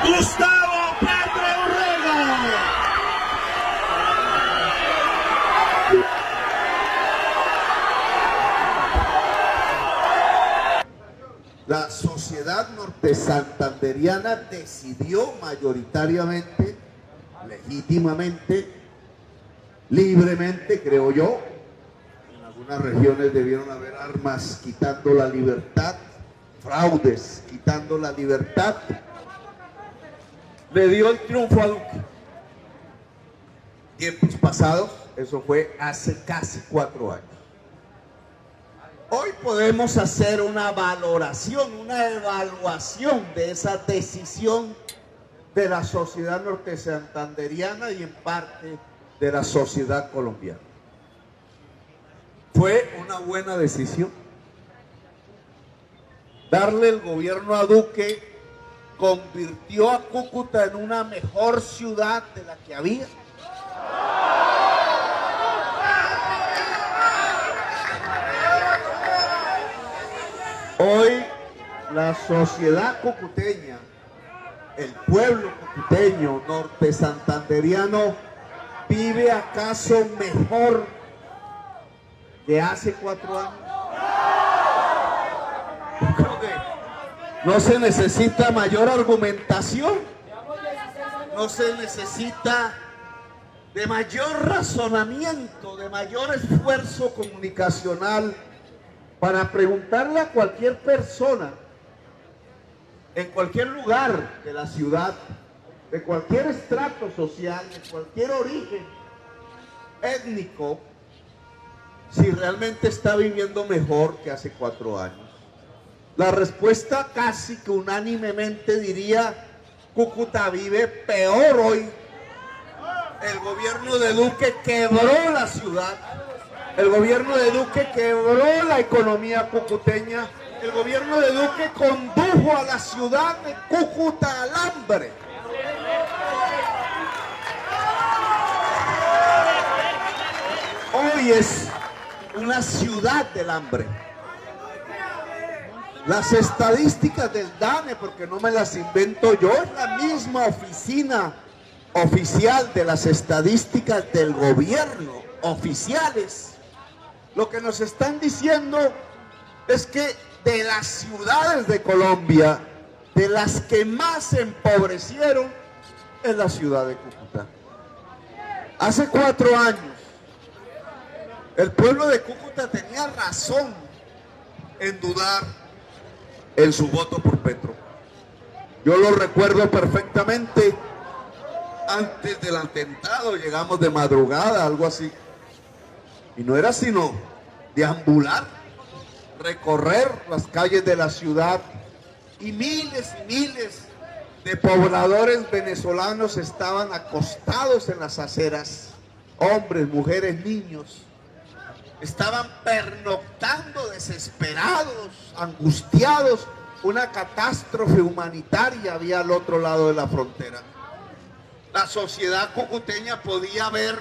Gustavo Petro Urrego. La sociedad norte santanderiana decidió mayoritariamente, legítimamente, libremente, creo yo. En algunas regiones debieron haber armas quitando la libertad, fraudes quitando la libertad. Le dio el triunfo a Duque. Tiempos pasados, eso fue hace casi 4 años. Hoy podemos hacer una valoración, una evaluación de esa decisión de la sociedad norte santanderiana y en parte de la sociedad colombiana. ¿Fue una buena decisión? Darle el gobierno a Duque convirtió a Cúcuta en una mejor ciudad de la que había. Hoy la sociedad cucuteña, el pueblo cucuteño norte santanderiano, ¿vive acaso mejor que hace 4 años? Creo que no se necesita mayor argumentación, no se necesita de mayor razonamiento, de mayor esfuerzo comunicacional para preguntarle a cualquier persona, en cualquier lugar de la ciudad, de cualquier estrato social, de cualquier origen étnico, si realmente está viviendo mejor que hace 4 años. La respuesta casi que unánimemente diría: Cúcuta vive peor hoy. El gobierno de Duque quebró la ciudad. El gobierno de Duque quebró la economía cucuteña. El gobierno de Duque condujo a la ciudad de Cúcuta al hambre. Hoy es una ciudad del hambre. Las estadísticas del DANE, porque no me las invento yo, es la misma oficina oficial de las estadísticas del gobierno, oficiales. Lo que nos están diciendo es que de las ciudades de Colombia, de las que más se empobrecieron, es la ciudad de Cúcuta. Hace 4 años, el pueblo de Cúcuta tenía razón en dudar en su voto por Petro. Yo lo recuerdo perfectamente. Antes del atentado llegamos de madrugada, algo así. Y no era sino deambular, recorrer las calles de la ciudad, y miles de pobladores venezolanos estaban acostados en las aceras, hombres, mujeres, niños, estaban pernoctando desesperados, angustiados. Una catástrofe humanitaria había al otro lado de la frontera. La sociedad cucuteña podía ver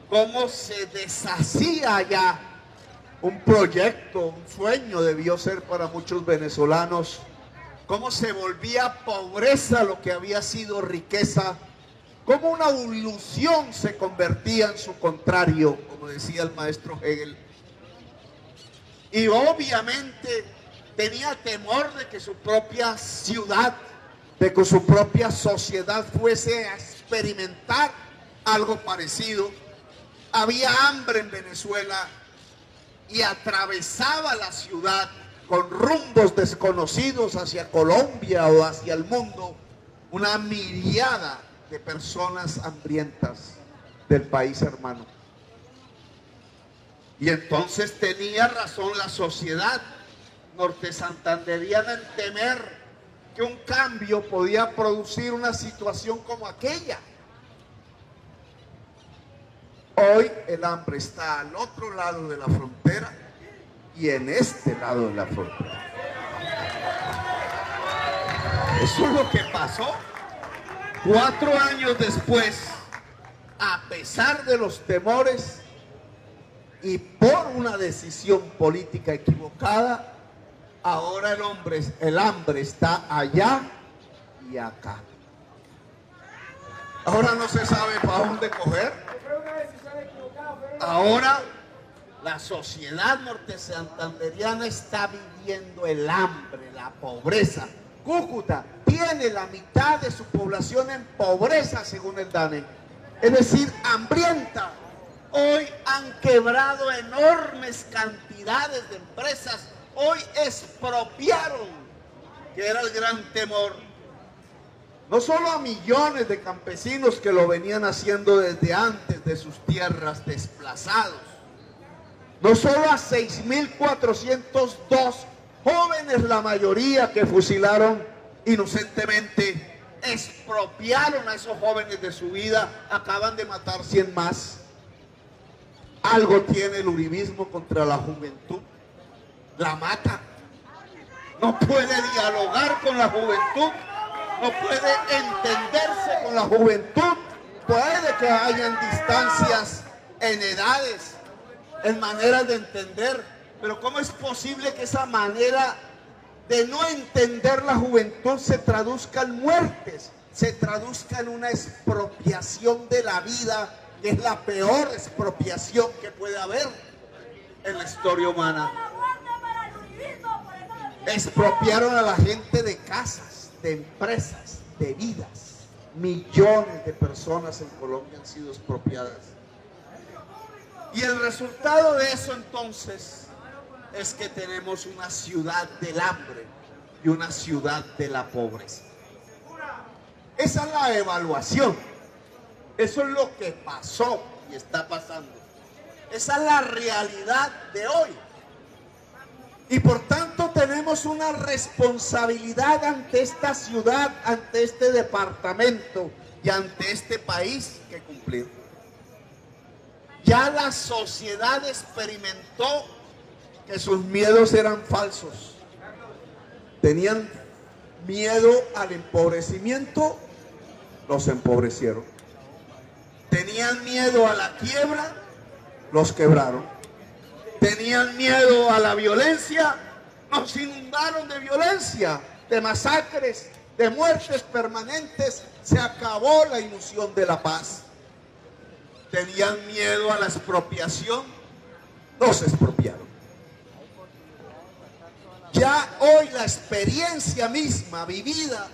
cómo se deshacía ya un proyecto, un sueño debió ser para muchos venezolanos, cómo se volvía pobreza lo que había sido riqueza, cómo una ilusión se convertía en su contrario, como decía el maestro Hegel. Y obviamente tenía temor de que su propia ciudad, de que su propia sociedad fuese a experimentar algo parecido. Había hambre en Venezuela y atravesaba la ciudad con rumbos desconocidos hacia Colombia o hacia el mundo una miriada de personas hambrientas del país hermano. Y entonces tenía razón la sociedad norte santanderiana en temer que un cambio podía producir una situación como aquella. Hoy el hambre está al otro lado de la frontera y en este lado de la frontera. Eso es lo que pasó. 4 años después, a pesar de los temores y por una decisión política equivocada, ahora el hambre está allá y acá. Ahora no se sabe para dónde coger. Ahora la sociedad norte santanderiana está viviendo el hambre, la pobreza. Cúcuta tiene la mitad de su población en pobreza, según el DANE. Es decir, hambrienta. Hoy han quebrado enormes cantidades de empresas. Hoy expropiaron, que era el gran temor. No solo a millones de campesinos que lo venían haciendo desde antes de sus tierras desplazados. No solo a 6.402 jóvenes, la mayoría que fusilaron inocentemente, expropiaron a esos jóvenes de su vida, acaban de matar 100 más. Algo tiene el uribismo contra la juventud, la mata. No puede dialogar con la juventud, no puede entenderse con la juventud. Puede que hayan distancias en edades, en maneras de entender, pero ¿cómo es posible que esa manera de no entender la juventud se traduzca en muertes, se traduzca en una expropiación de la vida, que es la peor expropiación que puede haber en la historia humana? Expropiaron a la gente de casas, de empresas, de vidas. Millones de personas en Colombia han sido expropiadas. Y el resultado de eso entonces es que tenemos una ciudad del hambre y una ciudad de la pobreza. Esa es la evaluación. Eso es lo que pasó y está pasando. Esa es la realidad de hoy. Y por tanto tenemos una responsabilidad ante esta ciudad, ante este departamento y ante este país que cumplir. Ya la sociedad experimentó que sus miedos eran falsos. Tenían miedo al empobrecimiento, los empobrecieron. Tenían miedo a la quiebra, los quebraron. Tenían miedo a la violencia, nos inundaron de violencia, de masacres, de muertes permanentes. Se acabó la ilusión de la paz. Tenían miedo a la expropiación, los expropiaron. Ya hoy la experiencia misma vivida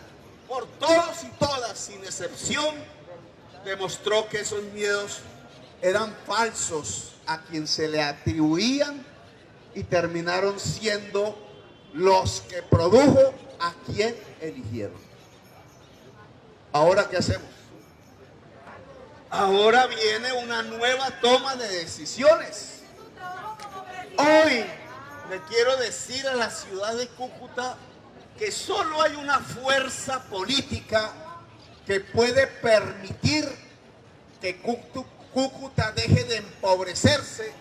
por todos y todas, sin excepción, demostró que esos miedos eran falsos a quien se le atribuían y terminaron siendo los que produjo a quien eligieron. ¿Ahora qué hacemos? Ahora viene una nueva toma de decisiones. Hoy le quiero decir a la ciudad de Cúcuta que solo hay una fuerza política que puede permitir que Cúcuta deje de empobrecerse,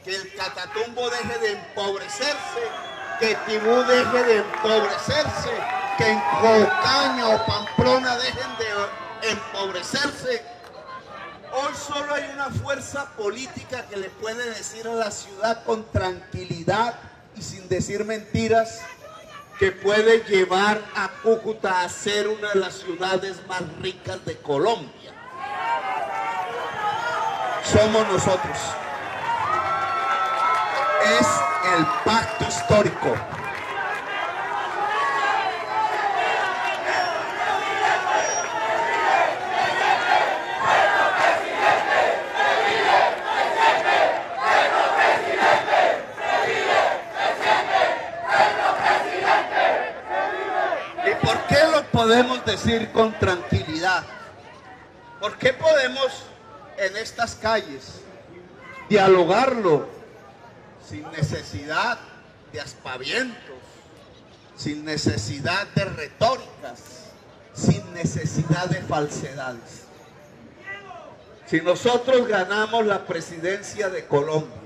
que el Catatumbo deje de empobrecerse, que Tibú deje de empobrecerse, que en Cocaña o Pamplona dejen de empobrecerse. Hoy solo hay una fuerza política que le puede decir a la ciudad con tranquilidad y sin decir mentiras que puede llevar a Cúcuta a ser una de las ciudades más ricas de Colombia. Somos nosotros. Es el pacto histórico. ¿Y por qué lo podemos decir con tranquilidad? ¿Por qué podemos en estas calles dialogarlo sin necesidad de aspavientos, sin necesidad de retóricas, sin necesidad de falsedades? Si nosotros ganamos la presidencia de Colombia,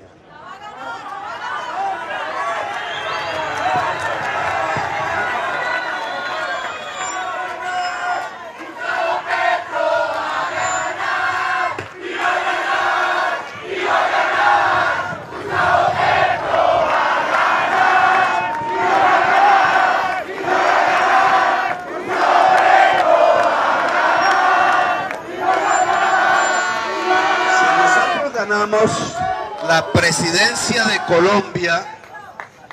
ganamos la presidencia de Colombia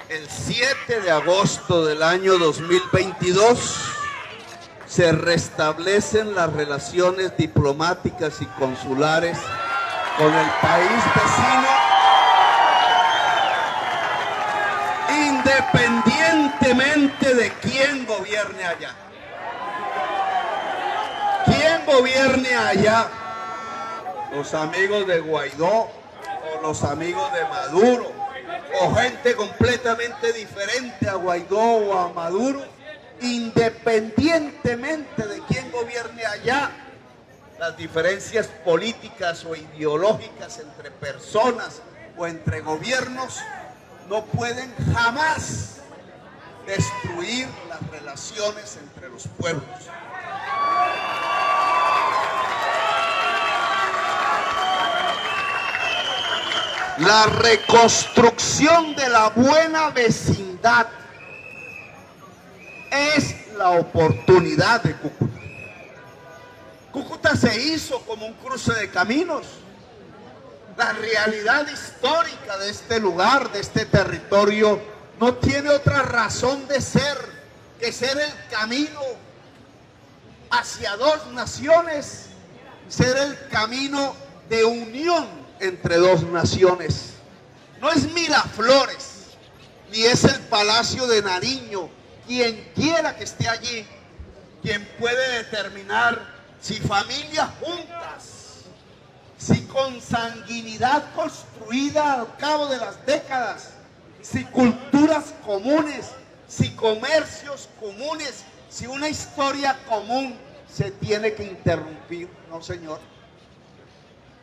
el 7 de agosto del año 2022, se restablecen las relaciones diplomáticas y consulares con el país vecino, independientemente de quién gobierne allá. ¿Quién gobierne allá? Los amigos de Guaidó o los amigos de Maduro o gente completamente diferente a Guaidó o a Maduro, independientemente de quién gobierne allá, las diferencias políticas o ideológicas entre personas o entre gobiernos no pueden jamás destruir las relaciones entre los pueblos. La reconstrucción de la buena vecindad es la oportunidad de Cúcuta. Cúcuta se hizo como un cruce de caminos. La realidad histórica de este lugar, de este territorio, no tiene otra razón de ser que ser el camino hacia dos naciones, ser el camino de unión entre dos naciones. No es Miraflores, ni es el Palacio de Nariño, quien quiera que esté allí, quien puede determinar si familias juntas, si consanguinidad construida al cabo de las décadas, si culturas comunes, si comercios comunes, si una historia común se tiene que interrumpir. No, señor.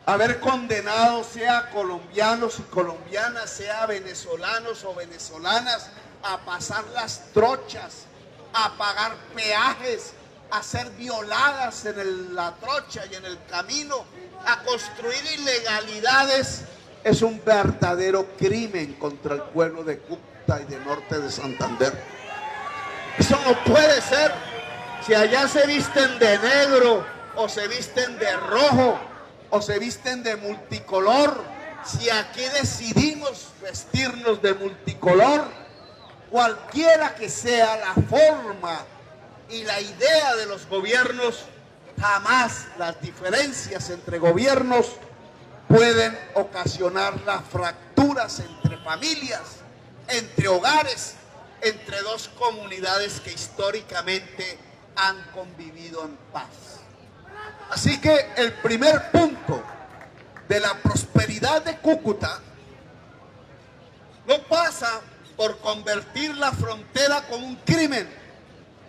Haber condenado sea colombianos y colombianas, sea venezolanos o venezolanas, a pasar las trochas, a pagar peajes, a ser violadas en la trocha y en el camino, a construir ilegalidades, es un verdadero crimen contra el pueblo de Cúcuta y de Norte de Santander. Eso no puede ser. Si allá se visten de negro o se visten de rojo o se visten de multicolor, si aquí decidimos vestirnos de multicolor, cualquiera que sea la forma y la idea de los gobiernos, jamás las diferencias entre gobiernos pueden ocasionar las fracturas entre familias, entre hogares, entre dos comunidades que históricamente han convivido en paz. Así que el primer punto de la prosperidad de Cúcuta no pasa por convertir la frontera como un crimen,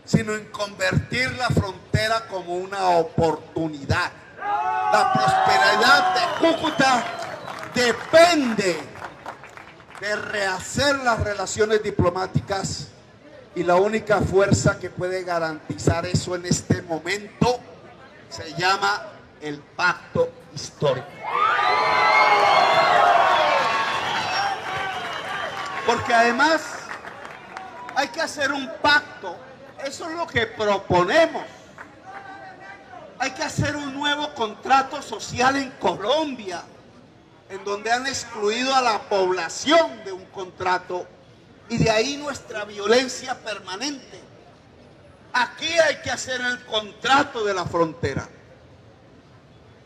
sino en convertir la frontera como una oportunidad. La prosperidad de Cúcuta depende de rehacer las relaciones diplomáticas, y la única fuerza que puede garantizar eso en este momento se llama el pacto histórico. Porque además hay que hacer un pacto, eso es lo que proponemos. Hay que hacer un nuevo contrato social en Colombia, en donde han excluido a la población de un contrato, y de ahí nuestra violencia permanente. Aquí hay que hacer el contrato de la frontera,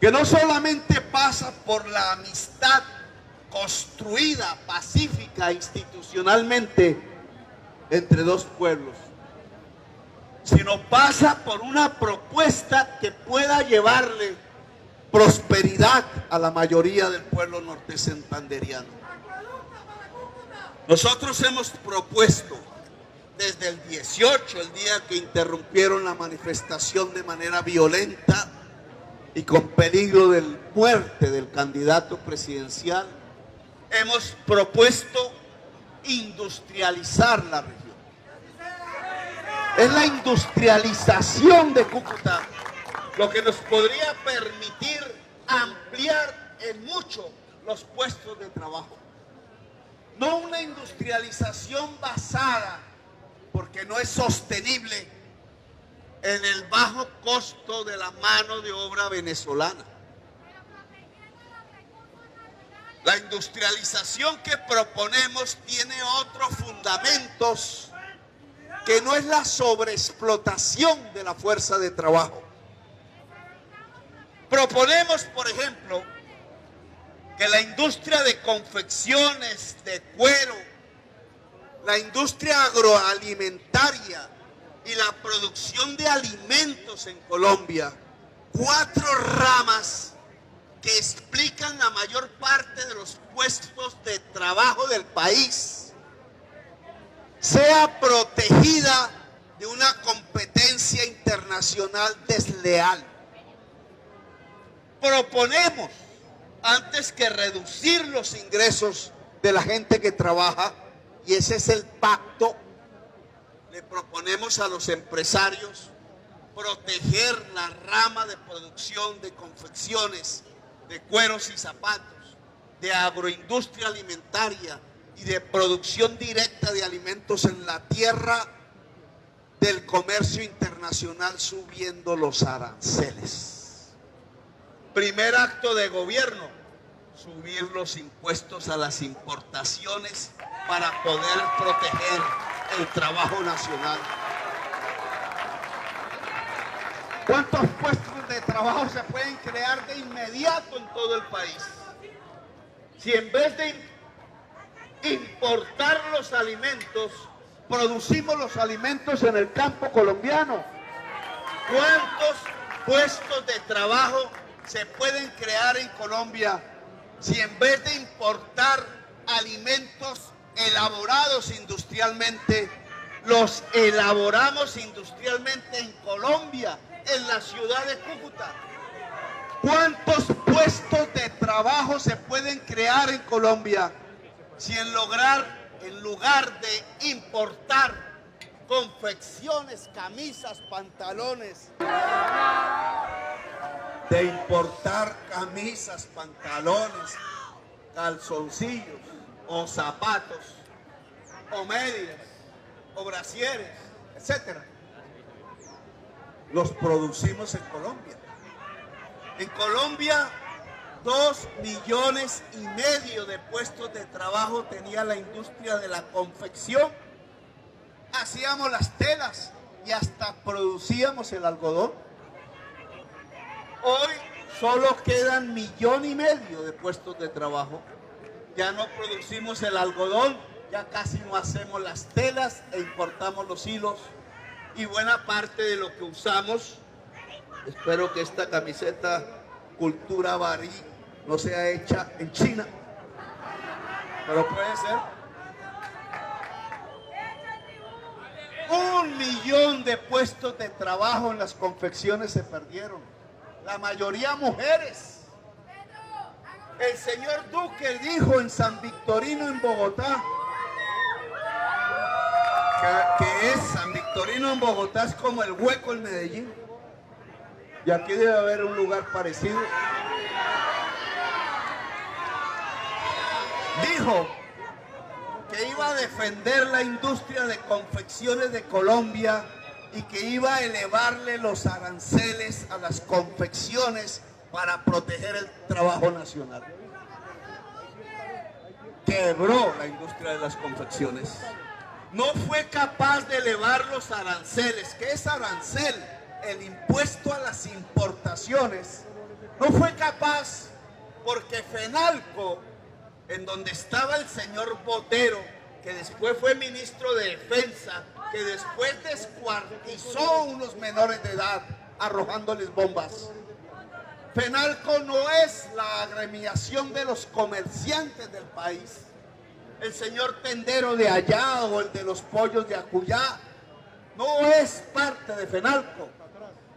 que no solamente pasa por la amistad construida pacífica institucionalmente entre dos pueblos, sino pasa por una propuesta que pueda llevarle prosperidad a la mayoría del pueblo norte santanderiano. Nosotros hemos propuesto desde el 18, el día que interrumpieron la manifestación de manera violenta y con peligro de muerte del candidato presidencial, hemos propuesto industrializar la región. Es la industrialización de Cúcuta lo que nos podría permitir ampliar en mucho los puestos de trabajo. No una industrialización basada, porque no es sostenible, en el bajo costo de la mano de obra venezolana. La industrialización que proponemos tiene otros fundamentos que no es la sobreexplotación de la fuerza de trabajo. Proponemos, por ejemplo, que la industria de confecciones, de cuero, la industria agroalimentaria y la producción de alimentos en Colombia, 4 ramas que explican la mayor parte de los puestos de trabajo del país, sea protegida de una competencia internacional desleal. Proponemos, antes que reducir los ingresos de la gente que trabaja, y ese es el pacto, le proponemos a los empresarios proteger la rama de producción de confecciones, de cueros y zapatos, de agroindustria alimentaria y de producción directa de alimentos en la tierra, del comercio internacional, subiendo los aranceles. Primer acto de gobierno, subir los impuestos a las importaciones para poder proteger el trabajo nacional. ¿Cuántos puestos de trabajo se pueden crear de inmediato en todo el país? Si en vez de importar los alimentos, producimos los alimentos en el campo colombiano. ¿Cuántos puestos de trabajo se pueden crear en Colombia si en vez de importar alimentos elaborados industrialmente, los elaboramos industrialmente en Colombia, en la ciudad de Cúcuta? ¿Cuántos puestos de trabajo se pueden crear en Colombia si en lugar de importar confecciones, camisas, pantalones, calzoncillos o zapatos o medias o brasieres, etcétera, los producimos en Colombia? En Colombia, 2,5 millones de puestos de trabajo tenía la industria de la confección. Hacíamos las telas y hasta producíamos el algodón. Hoy solo quedan 1,5 millones de puestos de trabajo. Ya no producimos el algodón, ya casi no hacemos las telas e importamos los hilos. Y buena parte de lo que usamos, espero que esta camiseta Cultura Barí no sea hecha en China, pero puede ser. 1 millón de puestos de trabajo en las confecciones se perdieron, la mayoría mujeres. El señor Duque dijo en San Victorino, en Bogotá, que es San Victorino en Bogotá es como el Hueco en Medellín, y aquí debe haber un lugar parecido. Dijo que iba a defender la industria de confecciones de Colombia y que iba a elevarle los aranceles a las confecciones para proteger el trabajo nacional. Quebró la industria de las confecciones. No fue capaz de elevar los aranceles. ¿Qué es arancel? El impuesto a las importaciones. No fue capaz porque Fenalco, en donde estaba el señor Botero, que después fue ministro de Defensa, que después descuartizó a unos menores de edad arrojándoles bombas. Fenalco no es la agremiación de los comerciantes del país. El señor tendero de allá o el de los pollos de Acuyá no es parte de Fenalco.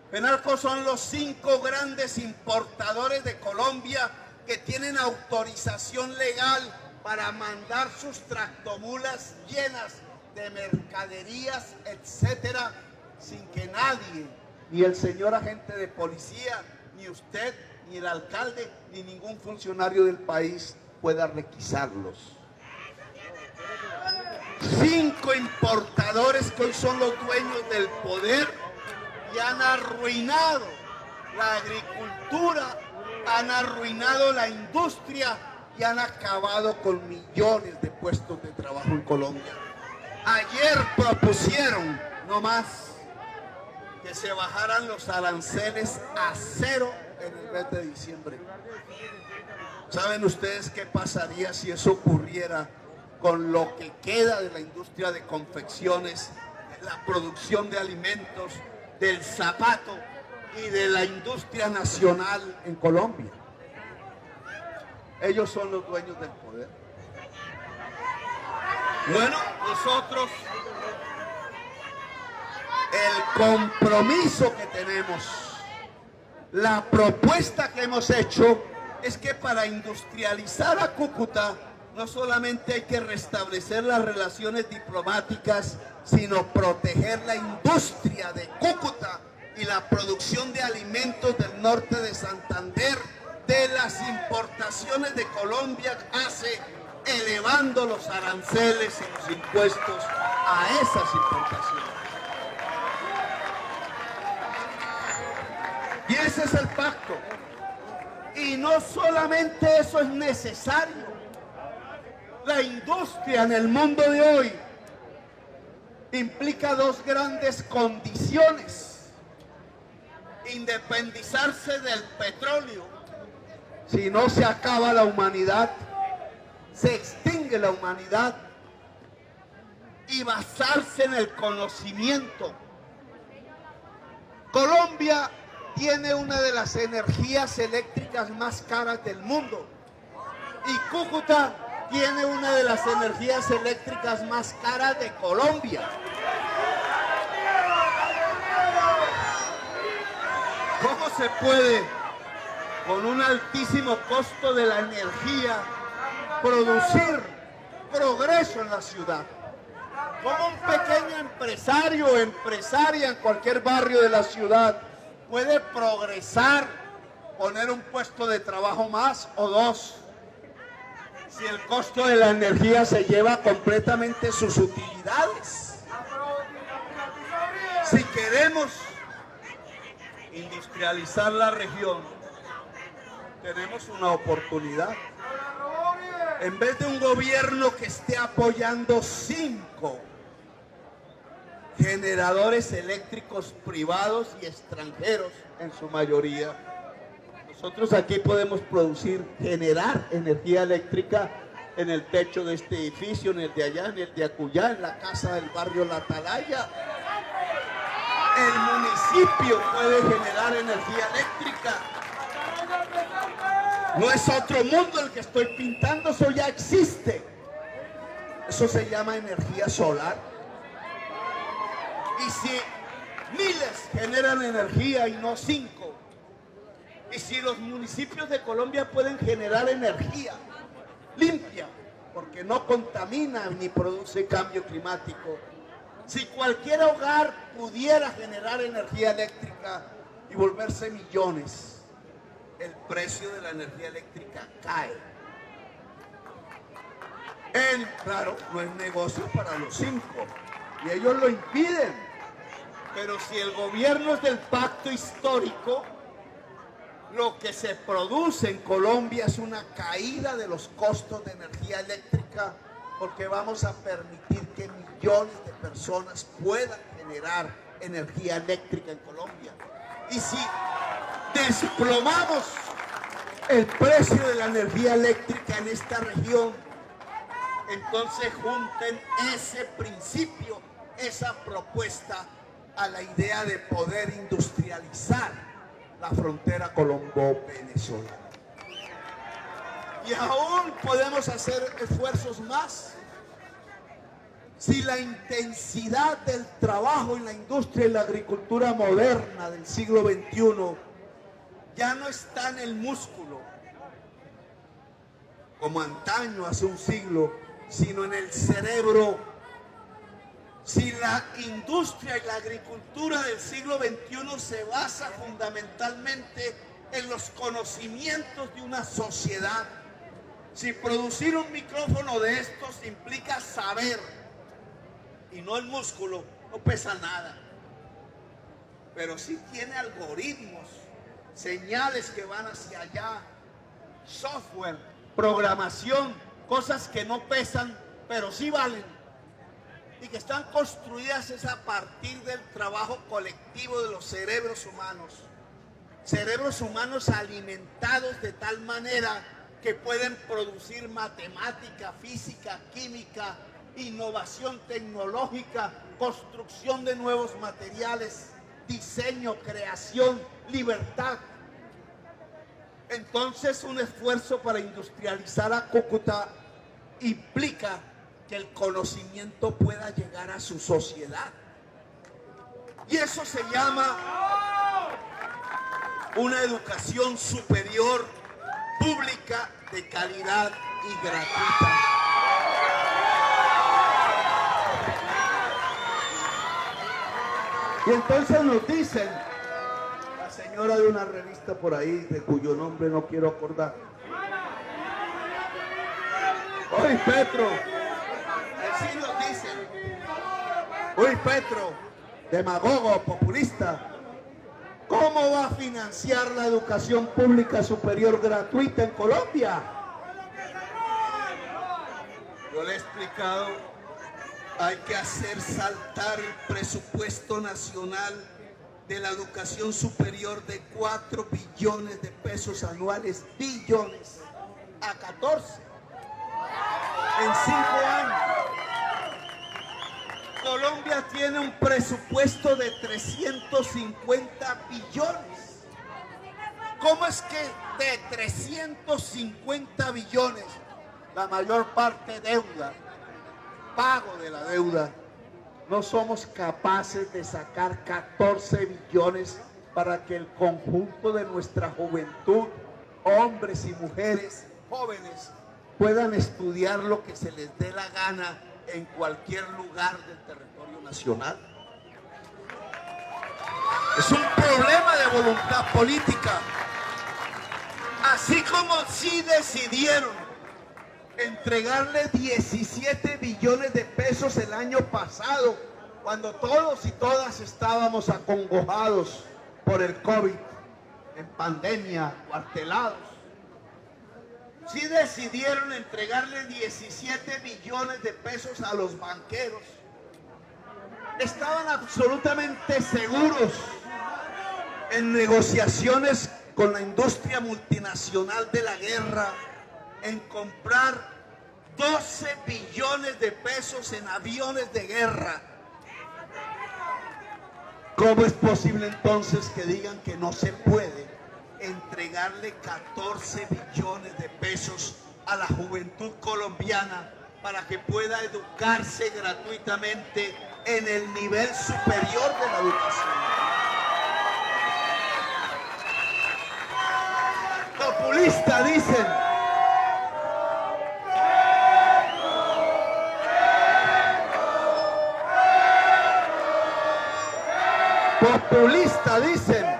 Fenalco son los 5 grandes importadores de Colombia que tienen autorización legal para mandar sus tractomulas llenas de mercaderías, etcétera, sin que nadie, ni el señor agente de policía, ni usted, ni el alcalde, ni ningún funcionario del país pueda requisarlos. 5 importadores que hoy son los dueños del poder y han arruinado la agricultura, han arruinado la industria y han acabado con millones de puestos de trabajo en Colombia. Ayer propusieron nomás que se bajaran los aranceles a 0 en el mes de diciembre. ¿Saben ustedes qué pasaría si eso ocurriera con lo que queda de la industria de confecciones, de la producción de alimentos, del zapato y de la industria nacional en Colombia? Ellos son los dueños del poder. Bueno, nosotros, el compromiso que tenemos, la propuesta que hemos hecho es que para industrializar a Cúcuta no solamente hay que restablecer las relaciones diplomáticas, sino proteger la industria de Cúcuta y la producción de alimentos del norte de Santander de las importaciones de Colombia hace, elevando los aranceles y los impuestos a esas importaciones. Y ese es el pacto. Y no solamente eso es necesario. La industria en el mundo de hoy implica dos grandes condiciones: independizarse del petróleo, si no se acaba la humanidad, se extingue la humanidad, y basarse en el conocimiento. Colombia tiene una de las energías eléctricas más caras del mundo y Cúcuta tiene una de las energías eléctricas más caras de Colombia. ¿Cómo se puede, con un altísimo costo de la energía, producir progreso en la ciudad? ¿Cómo un pequeño empresario o empresaria en cualquier barrio de la ciudad puede progresar, poner un puesto de trabajo más o dos, si el costo de la energía se lleva completamente sus utilidades? Si queremos industrializar la región, tenemos una oportunidad. En vez de un gobierno que esté apoyando 5 generadores eléctricos privados y extranjeros en su mayoría, nosotros aquí podemos generar energía eléctrica en el techo de este edificio, en el de allá, en el de acullá, en la casa del barrio La Atalaya. El municipio puede generar energía eléctrica. No es otro mundo el que estoy pintando, eso ya existe. Eso se llama energía solar. Y si miles generan energía y no 5, y si los municipios de Colombia pueden generar energía limpia, porque no contamina ni produce cambio climático, si cualquier hogar pudiera generar energía eléctrica y volverse millones, el precio de la energía eléctrica cae. Claro, no es negocio para los 5 y ellos lo impiden. Pero si el gobierno es del pacto histórico, lo que se produce en Colombia es una caída de los costos de energía eléctrica, porque vamos a permitir que millones de personas puedan generar energía eléctrica en Colombia. Y si desplomamos el precio de la energía eléctrica en esta región, entonces junten ese principio, esa propuesta, a la idea de poder industrializar la frontera colombo-venezolana. Y aún podemos hacer esfuerzos más. Si la intensidad del trabajo en la industria y la agricultura moderna del siglo XXI ya no está en el músculo, como antaño hace un siglo, sino en el cerebro. Si la industria y la agricultura del siglo XXI se basa fundamentalmente en los conocimientos de una sociedad, si producir un micrófono de estos implica saber y no el músculo, no pesa nada. Pero sí tiene algoritmos, señales que van hacia allá, software programación, cosas que no pesan, pero sí valen, y que están construidas es a partir del trabajo colectivo de los cerebros humanos alimentados de tal manera que pueden producir matemática, física, química, innovación tecnológica, construcción de nuevos materiales, diseño, creación, libertad. Entonces, un esfuerzo para industrializar a Cúcuta implica que el conocimiento pueda llegar a su sociedad. Y eso se llama una educación superior, pública, de calidad y gratuita. Y entonces nos dicen, la señora de una revista por ahí, de cuyo nombre no quiero acordar. Hoy Petro, así nos dicen. Hoy Petro, demagogo, populista, ¿cómo va a financiar la educación pública superior gratuita en Colombia? Yo le he explicado, hay que hacer saltar el presupuesto nacional de la educación superior de 4 billones de pesos anuales, billones, a 14 en 5 años. Colombia tiene un presupuesto de 350 billones. ¿Cómo es que de 350 billones, la mayor parte deuda, pago de la deuda, no somos capaces de sacar 14 billones para que el conjunto de nuestra juventud, hombres y mujeres jóvenes, puedan estudiar lo que se les dé la gana en cualquier lugar del territorio nacional? Es un problema de voluntad política. Así como sí decidieron entregarle 17 billones de pesos el año pasado, cuando todos y todas estábamos acongojados por el COVID, en pandemia, cuartelados. Sí decidieron entregarle 17 billones de pesos a los banqueros. Estaban absolutamente seguros en negociaciones con la industria multinacional de la guerra, en comprar 12 billones de pesos en aviones de guerra. ¿Cómo es posible entonces que digan que no se puede entregarle 14 billones de pesos a la juventud colombiana para que pueda educarse gratuitamente en el nivel superior de la educación? Populista, dicen. Populista, dicen.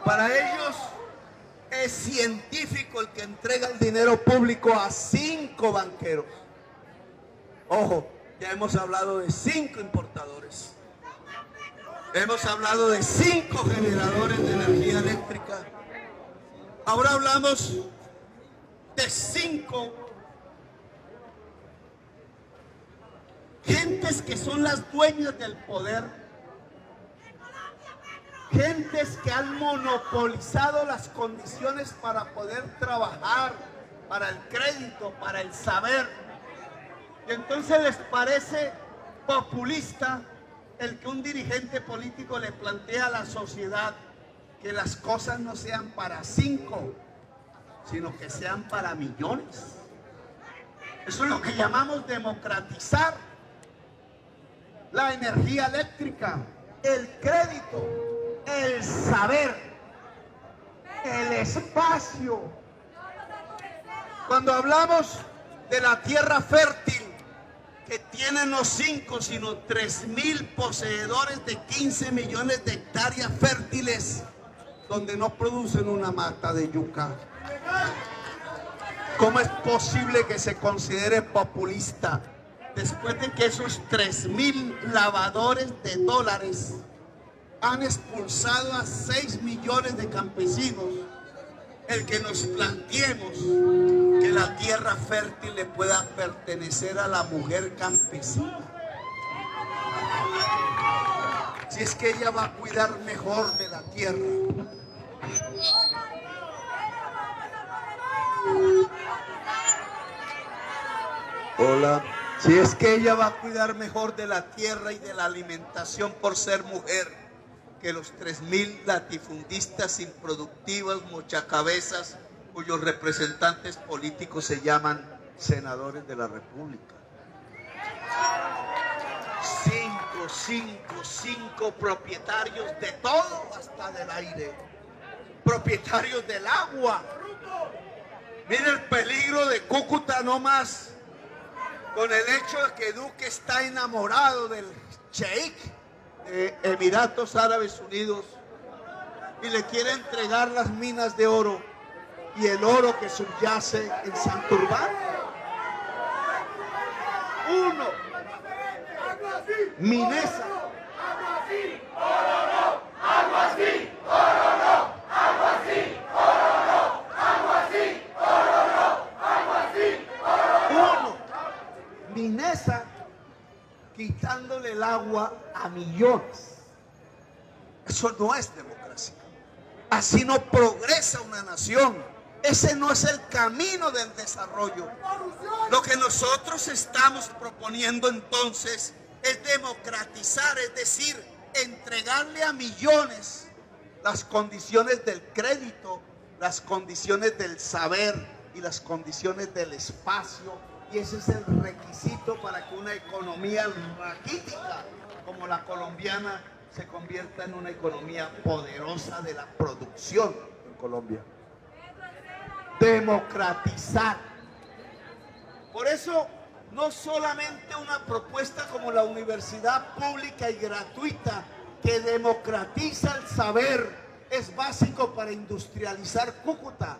Para ellos es científico el que entrega el dinero público a 5 banqueros. Ojo, ya hemos hablado de 5 importadores. Hemos hablado de 5 generadores de energía eléctrica. Ahora hablamos de 5 gentes que son las dueñas del poder, gentes que han monopolizado las condiciones para poder trabajar, para el crédito, para el saber. Y entonces les parece populista el que un dirigente político le plantea a la sociedad que las cosas no sean para 5, sino que sean para millones. Eso es lo que llamamos democratizar la energía eléctrica, el crédito, el saber, el espacio. Cuando hablamos de la tierra fértil, que tienen no 5, sino 3.000 poseedores de 15 millones de hectáreas fértiles, donde no producen una mata de yuca. ¿Cómo es posible que se considere populista después de que esos 3.000 lavadores de dólares han expulsado a 6 millones de campesinos el que nos planteemos que la tierra fértil le pueda pertenecer a la mujer campesina. Si es que ella va a cuidar mejor de la tierra. Hola. Si es que ella va a cuidar mejor de la tierra y de la alimentación por ser mujer que los 3.000 latifundistas improductivos, mochacabezas, cuyos representantes políticos se llaman senadores de la República. 5 propietarios de todo, hasta del aire, propietarios del agua. Mira el peligro de Cúcuta nomás, con el hecho de que Duque está enamorado del sheik de Emiratos Árabes Unidos y le quiere entregar las minas de oro y el oro que subyace en Santurbán. Uno, Minesa. Uno, Minesa quitándole el agua a millones. Eso no es democracia. Así no progresa una nación. Ese no es el camino del desarrollo. Lo que nosotros estamos proponiendo entonces es democratizar, es decir, entregarle a millones las condiciones del crédito, las condiciones del saber y las condiciones del espacio. Y ese es el requisito para que una economía raquítica como la colombiana se convierta en una economía poderosa de la producción en Colombia. Democratizar. Por eso, no solamente una propuesta como la universidad pública y gratuita que democratiza el saber es básico para industrializar Cúcuta,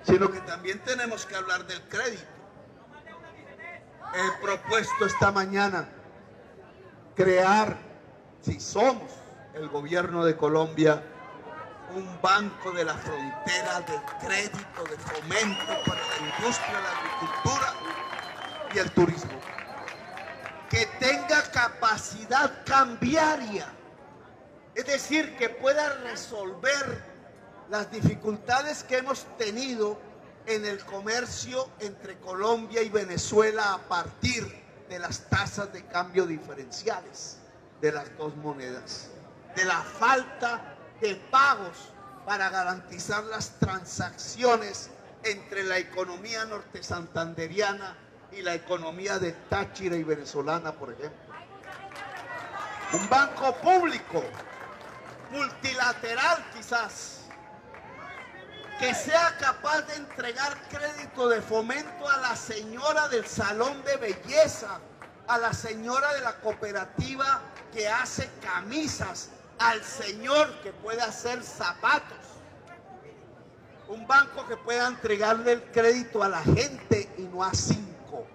sino que también tenemos que hablar del crédito. He propuesto esta mañana crear, si somos el gobierno de Colombia, un banco de la frontera de crédito, de fomento para la industria, la agricultura y el turismo, que tenga capacidad cambiaria, es decir, que pueda resolver las dificultades que hemos tenido en el comercio entre Colombia y Venezuela a partir de las tasas de cambio diferenciales de las dos monedas, de la falta de pagos para garantizar las transacciones entre la economía norte santanderiana y la economía de Táchira y venezolana, por ejemplo. Un banco público, multilateral quizás, que sea capaz de entregar crédito de fomento a la señora del salón de belleza, a la señora de la cooperativa que hace camisas, al señor que puede hacer zapatos. Un banco que pueda entregarle el crédito a la gente y no a 5.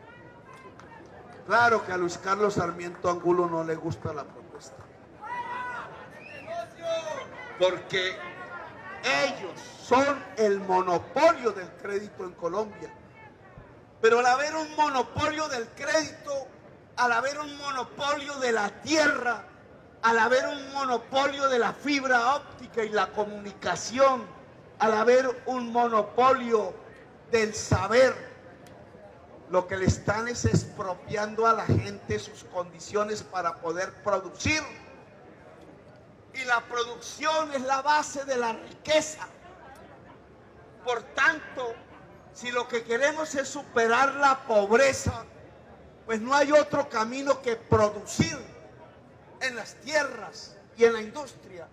Claro que a Luis Carlos Sarmiento Angulo no le gusta la propuesta, porque ellos son el monopolio del crédito en Colombia. Pero al haber un monopolio del crédito, al haber un monopolio de la tierra, al haber un monopolio de la fibra óptica y la comunicación, al haber un monopolio del saber, lo que le están es expropiando a la gente sus condiciones para poder producir. Y la producción es la base de la riqueza. Por tanto, si lo que queremos es superar la pobreza, pues no hay otro camino que producir en las tierras y en la industria.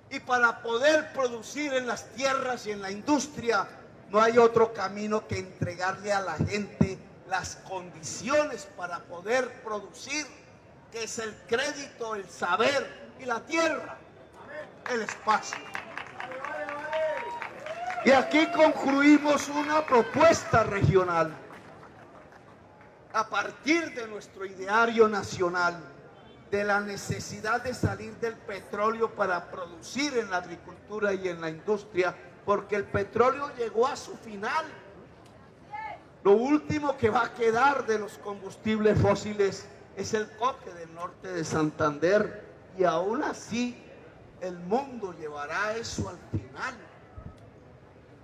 Y para poder producir en las tierras y en la industria, no hay otro camino que entregarle a la gente las condiciones para poder producir, que es el crédito, el saber y la tierra, el espacio. Y aquí concluimos una propuesta regional a partir de nuestro ideario nacional, de la necesidad de salir del petróleo para producir en la agricultura y en la industria porque el petróleo llegó a su final. Lo último que va a quedar de los combustibles fósiles es el coque del norte de Santander, y aún así el mundo llevará eso al final.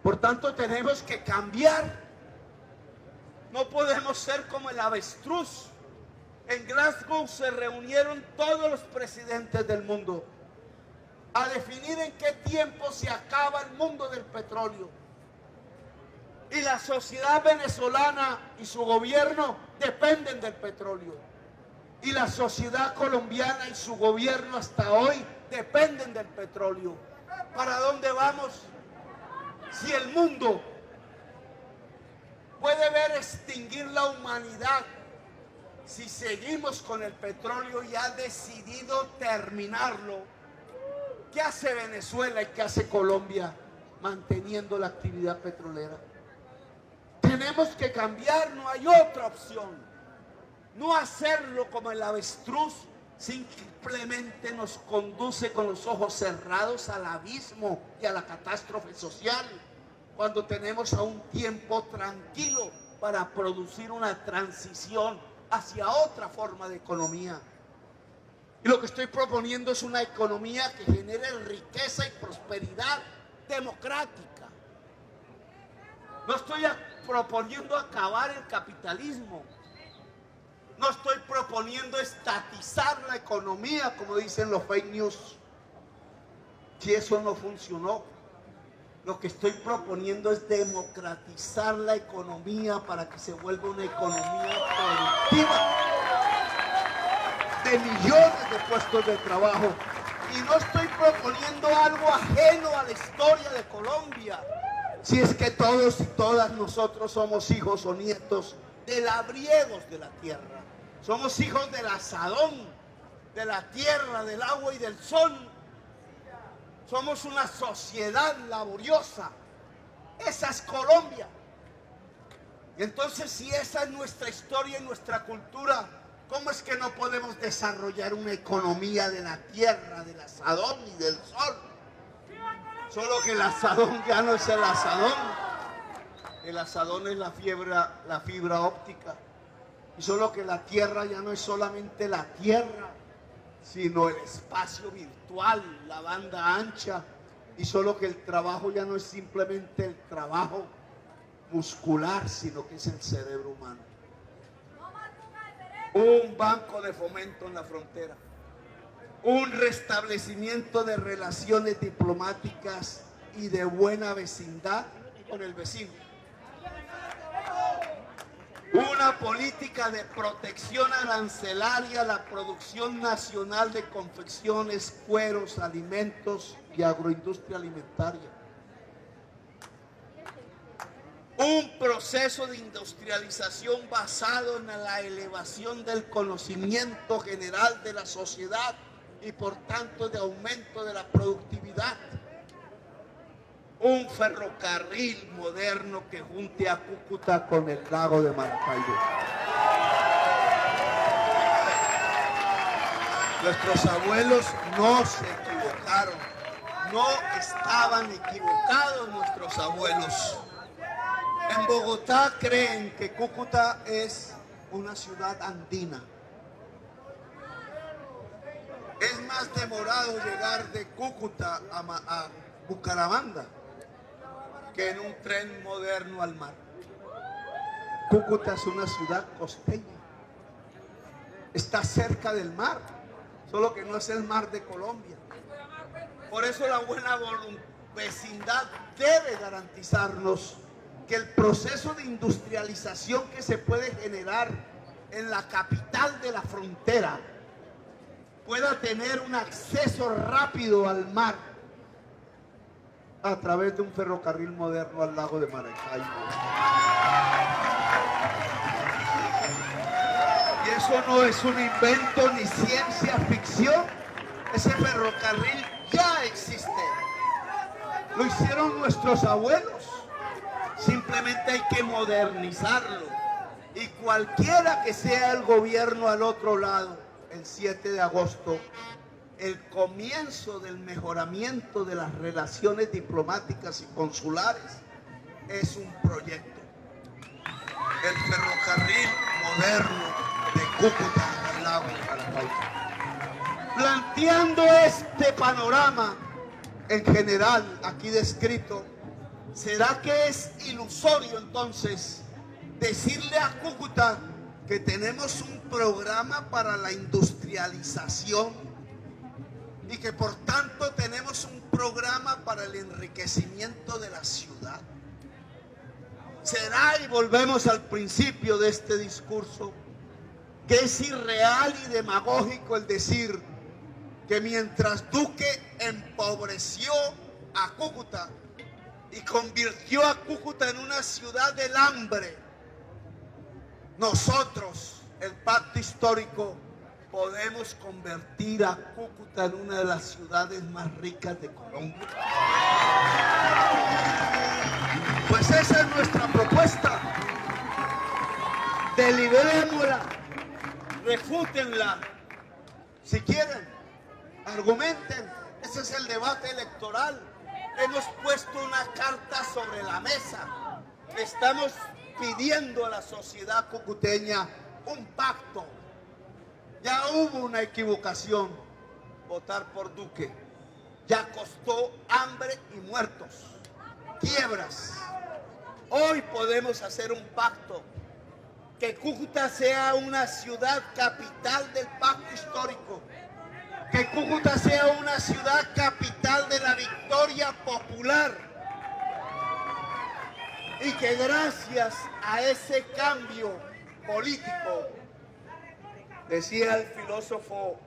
Por tanto, tenemos que cambiar. No podemos ser como el avestruz. En Glasgow se reunieron todos los presidentes del mundo a definir en qué tiempo se acaba el mundo del petróleo. Y la sociedad venezolana y su gobierno dependen del petróleo. Y la sociedad colombiana y su gobierno hasta hoy dependen del petróleo. ¿Para dónde vamos? Si el mundo puede ver extinguir la humanidad, si seguimos con el petróleo y ha decidido terminarlo, ¿qué hace Venezuela y qué hace Colombia manteniendo la actividad petrolera? Tenemos que cambiar, no hay otra opción. No hacerlo como el avestruz simplemente nos conduce con los ojos cerrados al abismo y a la catástrofe social, cuando tenemos aún tiempo tranquilo para producir una transición hacia otra forma de economía. Y lo que estoy proponiendo es una economía que genere riqueza y prosperidad democrática. No estoy proponiendo acabar el capitalismo. No estoy proponiendo estatizar la economía, como dicen los fake news. Si eso no funcionó, lo que estoy proponiendo es democratizar la economía para que se vuelva una economía productiva de millones de puestos de trabajo. Y no estoy proponiendo algo ajeno a la historia de Colombia. Si es que todos y todas nosotros somos hijos o nietos de labriegos de la tierra. Somos hijos del asadón, de la tierra, del agua y del sol. Somos una sociedad laboriosa. Esa es Colombia. Y entonces, si esa es nuestra historia y nuestra cultura, ¿cómo es que no podemos desarrollar una economía de la tierra, del asadón y del sol? Solo que el asadón ya no es el asadón. El asadón es la fibra óptica. Y solo que la tierra ya no es solamente la tierra, sino el espacio virtual, la banda ancha. Y solo que el trabajo ya no es simplemente el trabajo muscular, sino que es el cerebro humano. Un banco de fomento en la frontera, un restablecimiento de relaciones diplomáticas y de buena vecindad con el vecino, una política de protección arancelaria a la producción nacional de confecciones, cueros, alimentos y agroindustria alimentaria. Un proceso de industrialización basado en la elevación del conocimiento general de la sociedad y por tanto de aumento de la productividad. Un ferrocarril moderno que junte a Cúcuta con el lago de Maracaibo. Nuestros abuelos no se equivocaron, no estaban equivocados nuestros abuelos. En Bogotá creen que Cúcuta es una ciudad andina. Es más demorado llegar de Cúcuta a Bucaramanga que en un tren moderno al mar. Cúcuta es una ciudad costeña. Está cerca del mar, solo que no es el mar de Colombia. Por eso la buena vecindad debe garantizarnos que el proceso de industrialización que se puede generar en la capital de la frontera pueda tener un acceso rápido al mar a través de un ferrocarril moderno al lago de Maracaibo. Y eso no es un invento ni ciencia ficción. Ese ferrocarril ya existe. Lo hicieron nuestros abuelos. Simplemente hay que modernizarlo. Y cualquiera que sea el gobierno al otro lado, el 7 de agosto, el comienzo del mejoramiento de las relaciones diplomáticas y consulares es un proyecto. El ferrocarril moderno de Cúcuta al lago Maracaibo. Planteando este panorama en general aquí descrito, ¿será que es ilusorio entonces decirle a Cúcuta que tenemos un programa para la industrialización y que por tanto tenemos un programa para el enriquecimiento de la ciudad? ¿Será, y volvemos al principio de este discurso, que es irreal y demagógico el decir que mientras Duque empobreció a Cúcuta y convirtió a Cúcuta en una ciudad del hambre, nosotros, el pacto histórico, podemos convertir a Cúcuta en una de las ciudades más ricas de Colombia? Pues esa es nuestra propuesta. Deliberémosla, refútenla, si quieren, argumenten. Ese es el debate electoral. Hemos puesto una carta sobre la mesa. Estamos pidiendo a la sociedad cucuteña un pacto. Ya hubo una equivocación, votar por Duque. Ya costó hambre y muertos, quiebras. Hoy podemos hacer un pacto. Que Cúcuta sea una ciudad capital del pacto histórico. Que Cúcuta sea una ciudad capital de la victoria popular. Y que gracias a ese cambio político, decía el filósofo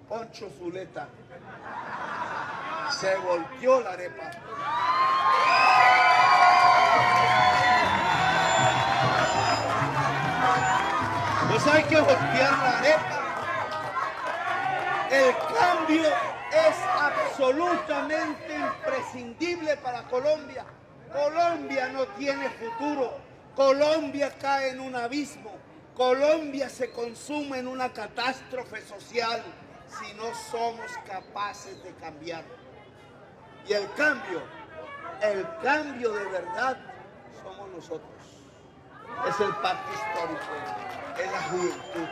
Poncho Zuleta, se volteó la arepa. Pues hay que voltear la arepa. El cambio es absolutamente imprescindible para Colombia. Colombia no tiene futuro. Colombia cae en un abismo. Colombia se consume en una catástrofe social si no somos capaces de cambiar. Y el cambio de verdad somos nosotros. Es el pacto histórico, es la juventud,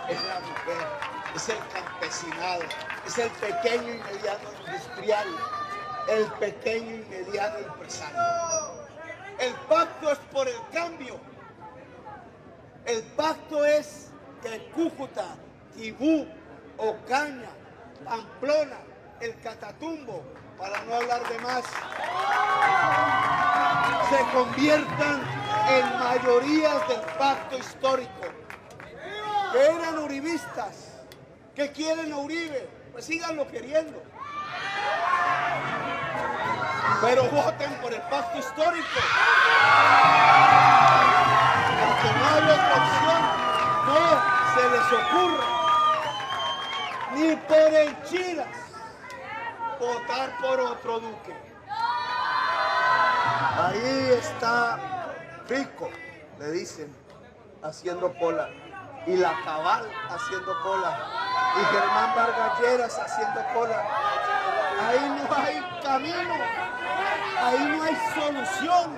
es la mujer, es el campesinado, es el pequeño y mediano industrial, el pequeño y mediano empresario. El pacto es por el cambio. El pacto es que Cúcuta, Tibú, Ocaña, Pamplona, el Catatumbo, para no hablar de más, se conviertan en mayorías del pacto histórico. Que eran uribistas, que quieren a Uribe, pues síganlo queriendo. Pero voten por el pacto histórico. Porque no hay otra opción, no se les ocurra, ni por enchilas, votar por otro Duque. Ahí está Rico, le dicen, haciendo cola, y la Cabal haciendo cola, y Germán Vargas Lleras haciendo cola. Ahí no hay camino, ahí no hay solución.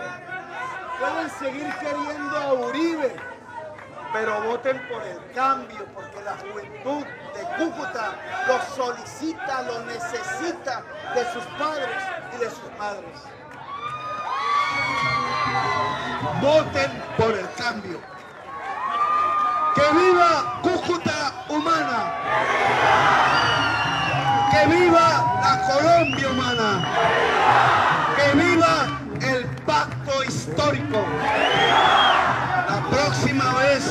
Pueden seguir queriendo a Uribe, pero voten por el cambio, porque la juventud de Cúcuta lo solicita, lo necesita de sus padres y de sus madres. Voten por el cambio. ¡Que viva Cúcuta humana! ¡Que viva la Colombia humana! ¡Que viva el pacto histórico! La próxima vez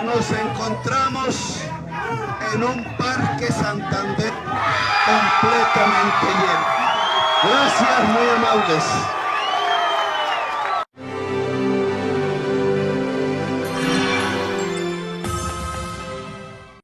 nos encontramos en un Parque Santander completamente lleno. Gracias, muy amables.